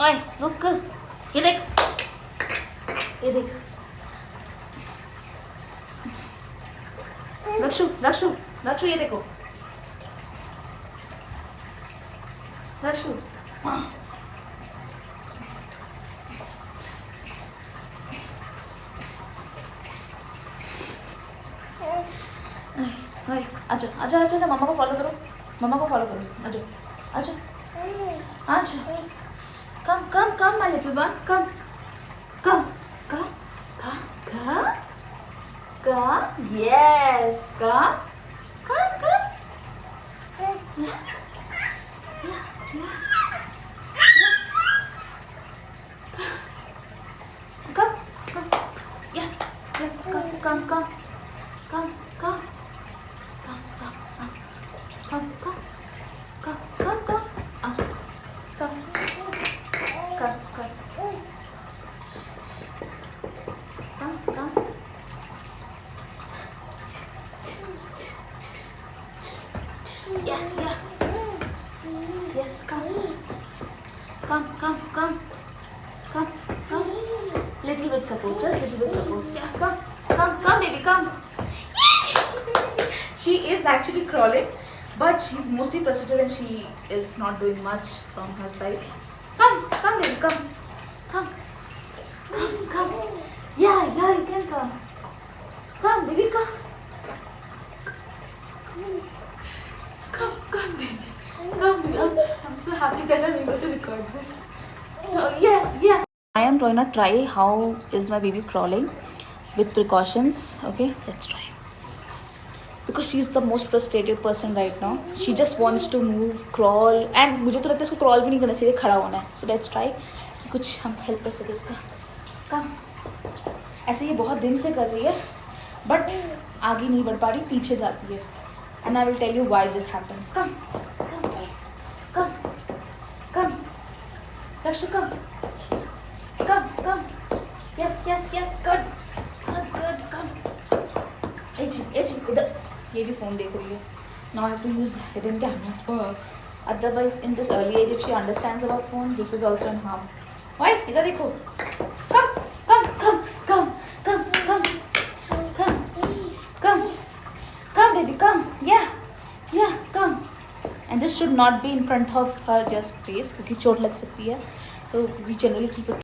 ओए रुक, ये देख, ये देख। रक्षु रक्षु रक्षु, ये देखो रक्षु। अच्छा अच्छा अच्छा अच्छा, मम्मा को फॉलो करो, मम्मा को फॉलो करो। अच्छा अच्छा अच्छा, come come come my little one, come come come come come, yes come come come, come, come, yeah, yeah, come, come, come, come, come, come, come, come, come, come, come, come, come, come, come, yeah, yeah, yes, come, come, come, come, come, come, little bit support, just little bit support, yeah, come, come, come, baby, come. She is actually crawling, but she's mostly frustrated and she is not doing much from her side. Come, come, baby, come, come, come, come. Yeah, yeah, you can come. Come, baby, come. Come, come, baby. Come, baby. I'm so happy that I'm able to record this. Oh, yeah, yeah. I am going to try how is my baby crawling with precautions. Okay, let's try. Because she's the most frustrated person right now. She just wants to move, crawl, and मुझे तो लगता है इसको crawl भी नहीं करना चाहिए, खड़ा होना है. So let's try कि कुछ हम help कर सके इसका. Come. ऐसे ये बहुत दिन से कर रही है, but आगे नहीं बढ़ पा रही, पीछे जाती है. And I will tell you why this happens. Come, come, come, come. Rakshu, come, come, come. Yes, yes, yes. Good, good, good. Come. एजी इधर, ये भी फ़ोन देख रही है. Now I have to use hidden cameras for her. Otherwise, in this early age, if she understands about phone, this is also an harm. Why? इधर देखो. Come, come, come, come, come, come, come, come, come, baby, come. Yeah, yeah, come. And this should not be in front of her just face, क्योंकि चोट लग सकती है. So we generally keep it